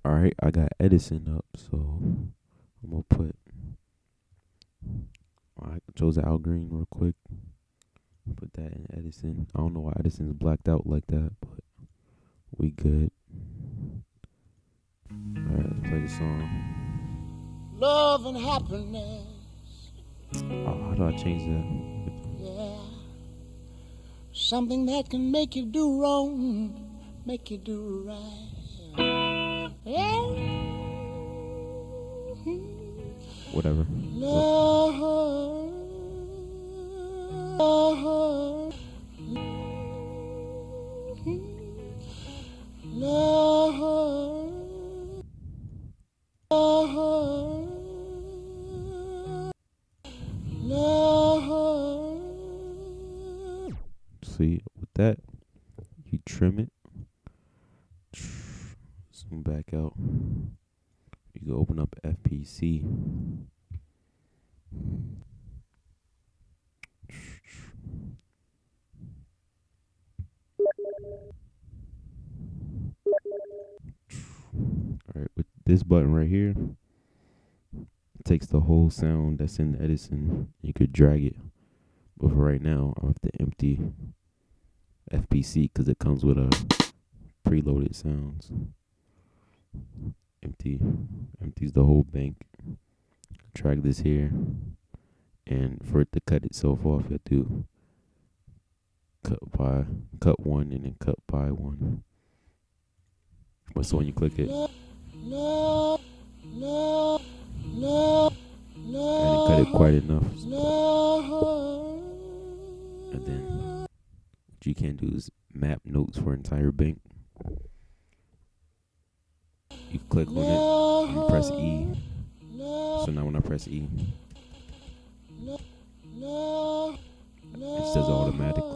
Alright, I got Edison up, so I'm gonna put I chose Al Green real quick. Put that in Edison. I don't know why Edison's blacked out like that, but we good. Alright, let's play the song. Love and happiness. Oh, how do I change that? Yeah. Something that can make you do wrong, make you do right. Yeah. Whatever. Love. Love. Love. Love. See, with that, you trim it. Zoom back out. You can open up FPC. Alright, with this button right here, it takes the whole sound that's in Edison. You could drag it. But for right now, I have to empty FPC because it comes with a preloaded sounds. Empties the whole bank. Drag this here, and for it to cut itself off, you have to cut one and then cut by one. But so when you click it, and cut it quite enough, and then what you can do is map notes for entire bank. You click on it, you press E. So now when I press E, it says automatic.